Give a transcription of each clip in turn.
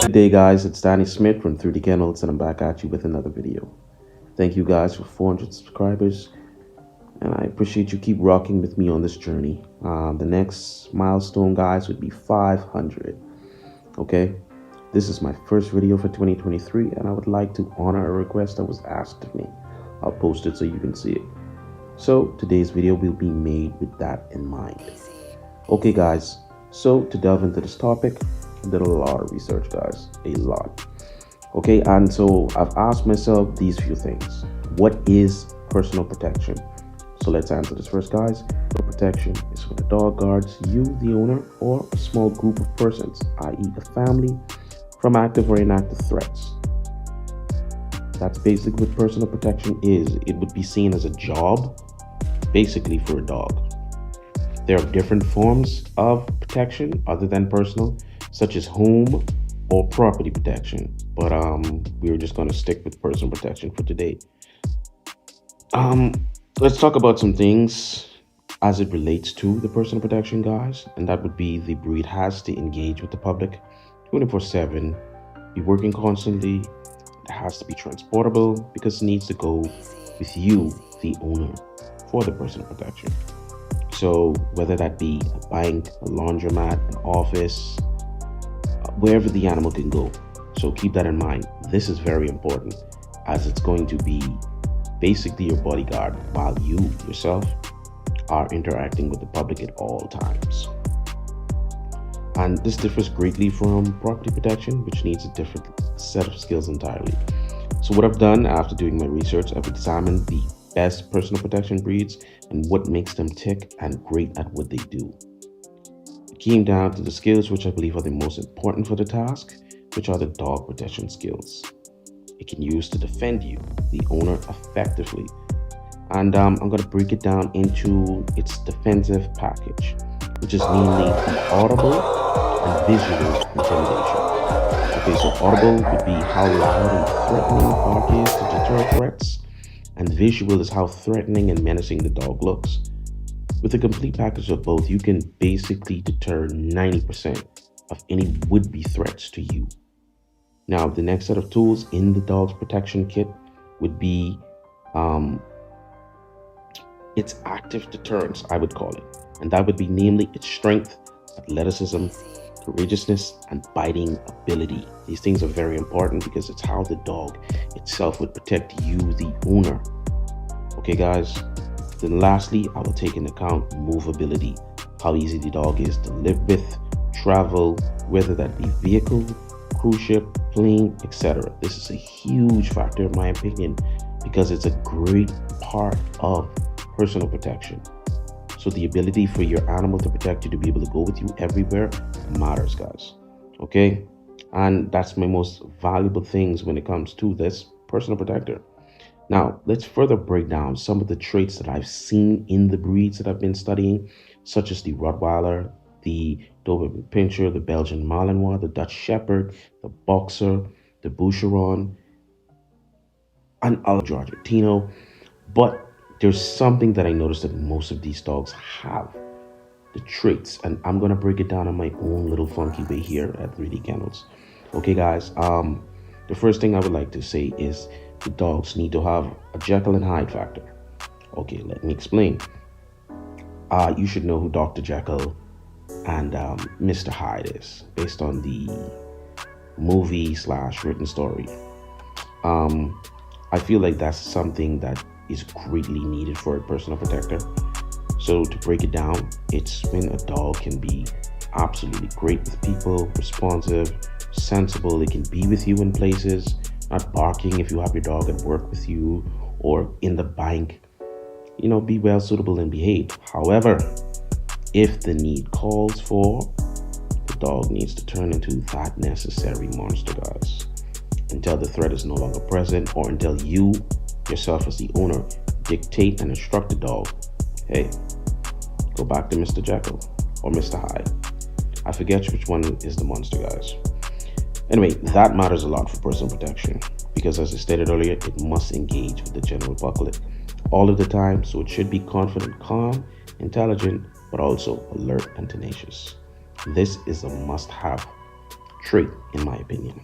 Good day, guys. It's Danny Smith from 3D Kennels, and I'm back at you with another video. Thank you guys for 400 subscribers, and I appreciate you keep rocking with me on this journey. The next milestone, guys, would be 500. Okay, this is my first video for 2023, and I would like to honor a request that was asked of me. I'll post it so you can see it. So today's video will be made with that in mind. Okay, guys. So to delve into this topic, I did a lot of research, guys, a lot. Okay, and so I've asked myself these few things. What is personal protection? So let's answer this first, guys. Personal protection is when the dog guards you, the owner, or a small group of persons, i.e. a family, from active or inactive threats. That's basically what personal protection is. It would be seen as a job, basically, for a dog. There are different forms of protection other than personal, such as home or property protection, but we're just going to stick with personal protection for today. Let's talk about some things as it relates to the personal protection, guys, and that would be the breed has to engage with the public 24/7, be working constantly, it has to be transportable because it needs to go with you, the owner, for the personal protection. So whether that be a bank, a laundromat, an office, wherever the animal can go. So keep that in mind. This is very important as it's going to be basically your bodyguard while you yourself are interacting with the public at all times. And this differs greatly from property protection, which needs a different set of skills entirely. So what I've done after doing my research, I've examined the best personal protection breeds and what makes them tick and great at what they do. Came down to the skills which I believe are the most important for the task, which are the dog protection skills. It can use to defend you, the owner, effectively. And I'm going to break it down into its defensive package, which is mainly the audible and visual intimidation. Okay, so audible would be how loud and threatening the bark is to deter threats, and visual is how threatening and menacing the dog looks. With a complete package of both, you can basically deter 90% of any would-be threats to you. Now, the next set of tools in the dog's protection kit would be its active deterrence, I would call it. And that would be namely its strength, athleticism, courageousness, and biting ability. These things are very important because it's how the dog itself would protect you, the owner. Okay, guys? Then lastly, I will take into account movability, how easy the dog is to live with, travel, whether that be vehicle, cruise ship, plane, etc. This is a huge factor in my opinion because it's a great part of personal protection. So the ability for your animal to protect you, to be able to go with you everywhere, matters, guys. Okay? And that's my most valuable things when it comes to this personal protector. Now, let's further break down some of the traits that I've seen in the breeds that I've been studying, such as the Rottweiler, the Doberman Pinscher, the Belgian Malinois, the Dutch Shepherd, the Boxer, the Boucheron, and Argentino. But there's something that I noticed that most of these dogs have, the traits, and I'm going to break it down in my own little funky way here at 3D Kennels. Okay, guys, the first thing I would like to say is the dogs need to have a Jekyll and Hyde factor. Okay, let me explain. You should know who Dr. Jekyll and Mr. Hyde is based on the movie/written story. I feel like that's something that is greatly needed for a personal protector. So to break it down, it's when a dog can be absolutely great with people, responsive, sensible. It can be with you in places, not barking if you have your dog at work with you or in the bank. You know, be well suitable and behave. However, if the need calls for, the dog needs to turn into that necessary monster, guys, until the threat is no longer present or until you yourself as the owner dictate and instruct the dog, hey, go back to Mr. Jekyll or Mr. Hyde. I forget which one is the monster, guys. Anyway, that matters a lot for personal protection because, as I stated earlier, it must engage with the general public all of the time, so it should be confident, calm, intelligent, but also alert and tenacious. This is a must-have. trait, in my opinion.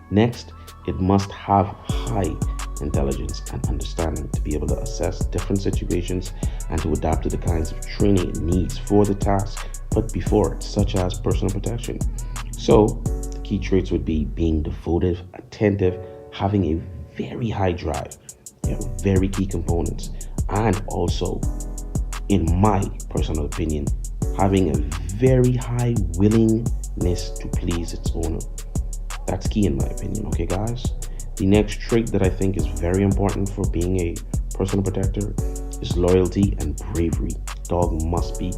Next, it must have high intelligence and understanding to be able to assess different situations and to adapt to the kinds of training it needs for the task put before it, such as personal protection. So, the key traits would be being devoted, attentive, having a very high drive, very key components, and also, in my personal opinion, having a very high willingness to please its owner. That's key in my opinion, okay, guys? The next trait that I think is very important for being a personal protector is loyalty and bravery. Dog must be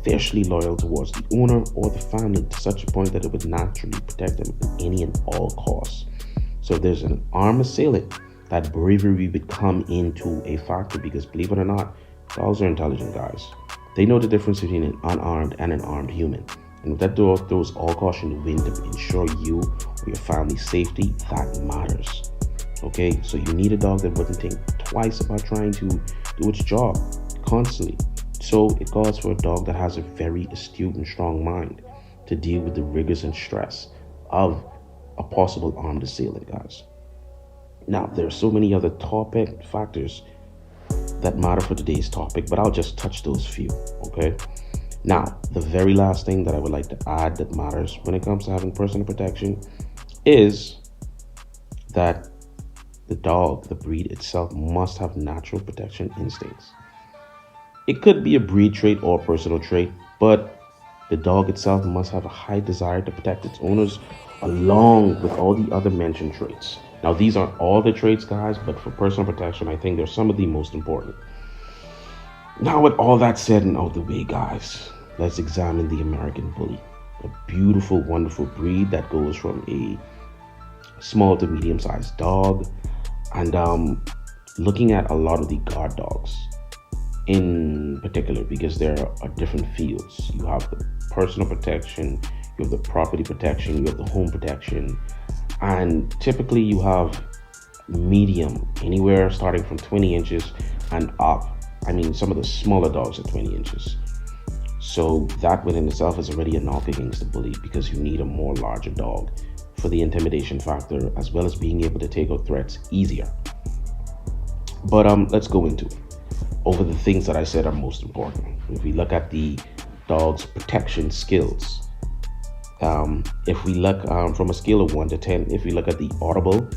fiercely loyal towards the owner or the family to such a point that it would naturally protect them at any and all costs. So if there's an armed assailant, that bravery would come into a factor because, believe it or not, dogs are intelligent, guys. They know the difference between an unarmed and an armed human. And if that dog throws all caution to the wind to ensure you or your family's safety, that matters. Okay, so you need a dog that wouldn't think twice about trying to do its job constantly. So it calls for a dog that has a very astute and strong mind to deal with the rigors and stress of a possible armed assailant, guys. Now, there are so many other topic factors that matter for today's topic, but I'll just touch those few, okay? Now, the very last thing that I would like to add that matters when it comes to having personal protection is that the dog, the breed itself, must have natural protection instincts. It could be a breed trait or personal trait, but the dog itself must have a high desire to protect its owners along with all the other mentioned traits. Now, these aren't all the traits, guys, but for personal protection, I think they're some of the most important. Now, with all that said and out of the way, guys, let's examine the American Bully, a beautiful, wonderful breed that goes from a small to medium-sized dog. And looking at a lot of the guard dogs in particular, because there are different fields. You have the personal protection, you have the property protection, you have the home protection, and typically you have medium, anywhere starting from 20 inches and up. I mean, some of the smaller dogs are 20 inches. So that within itself is already a knock against the bully because you need a more larger dog for the intimidation factor as well as being able to take out threats easier. But let's go into over the things that I said are most important. If we look at the dog's protection skills, if we look from a scale of 1 to 10, if we look at the audible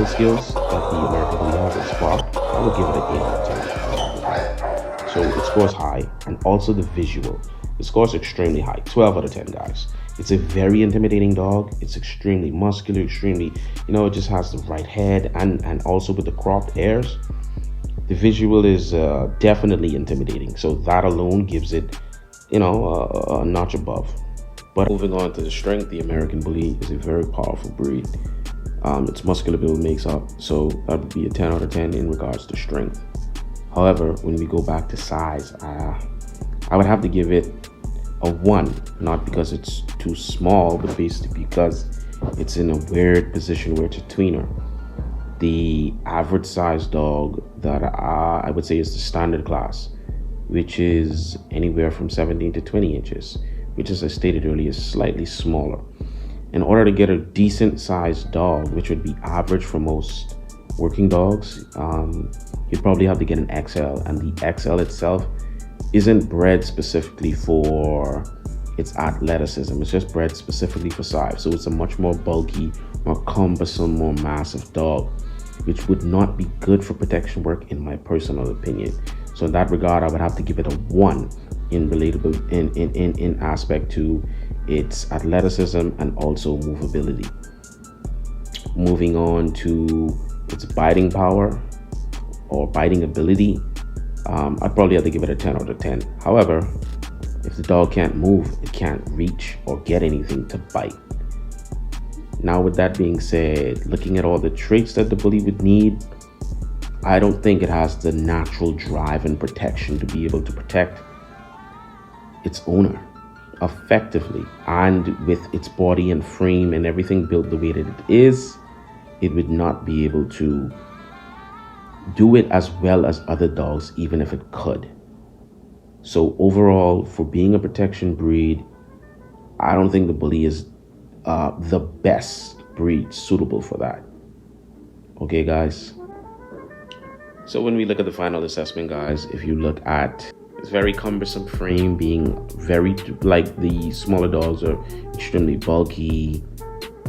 skills that the American Bully has in Spark, I would give it an 8 out of 10. So it scores high, and also the visual. The score is extremely high, 12 out of 10, guys. It's a very intimidating dog. It's extremely muscular, extremely, it just has the right head, and also with the cropped ears, the visual is definitely intimidating. So that alone gives it, a notch above. But moving on to the strength, the American Bully is a very powerful breed. Its muscular build makes up, so that would be a 10 out of 10 in regards to strength. However, when we go back to size, I would have to give it a 1, not because it's too small, but basically because it's in a weird position where it's a tweener. The average size dog that I would say is the standard class, which is anywhere from 17 to 20 inches, which, as I stated earlier, is slightly smaller. In order to get a decent sized dog, which would be average for most working dogs, you'd probably have to get an XL, and the XL itself isn't bred specifically for its athleticism. It's just bred specifically for size. So it's a much more bulky, more cumbersome, more massive dog, which would not be good for protection work in my personal opinion. So in that regard, I would have to give it a 1 in relatable in aspect to its athleticism and also movability. Moving on to its biting power or biting ability, I'd probably have to give it a 10 out of 10. However, if the dog can't move, it can't reach or get anything to bite. Now, with that being said, looking at all the traits that the bully would need, I don't think it has the natural drive and protection to be able to protect its owner effectively. And with its body and frame and everything built the way that it is, it would not be able to do it as well as other dogs, even if it could. So overall, for being a protection breed, I don't think the bully is the best breed suitable for that. Okay, guys. So when we look at the final assessment, guys, if you look at it's very cumbersome frame, being very like the smaller dogs are extremely bulky,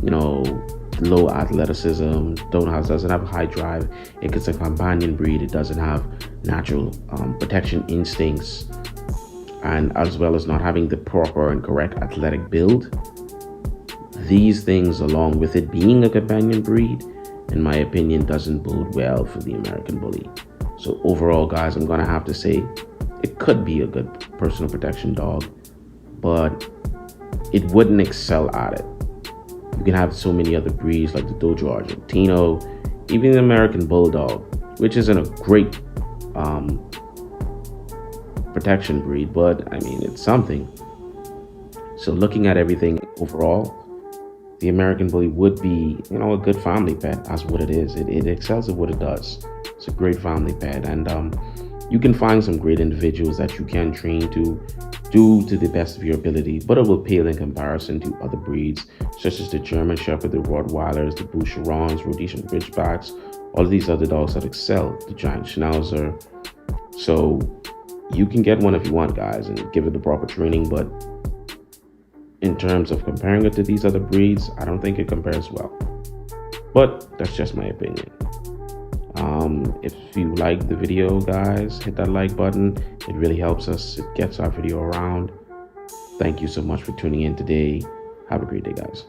low athleticism, doesn't have high drive. It's a companion breed. It doesn't have natural protection instincts, and as well as not having the proper and correct athletic build. These things, along with it being a companion breed, in my opinion, doesn't bode well for the American Bully. So overall, guys, I'm gonna have to say it could be a good personal protection dog, but it wouldn't excel at it. You can have so many other breeds like the Dojo Argentino, even the American Bulldog, which isn't a great protection breed, but I mean, it's something. So looking at everything overall, the American Bully would be, a good family pet as what it is. It excels at what it does. It's a great family pet, and you can find some great individuals that you can train to do to the best of your ability, but it will pale in comparison to other breeds such as the German Shepherd, the Rottweilers, the Boucherons, Rhodesian Ridgebacks, all of these other dogs that excel, the Giant Schnauzer. So you can get one if you want, guys, and give it the proper training, but in terms of comparing it to these other breeds, I don't think it compares well. But that's just my opinion. If you like the video, guys, hit that like button. It really helps us. It gets our video around. Thank you so much for tuning in today. Have a great day, guys.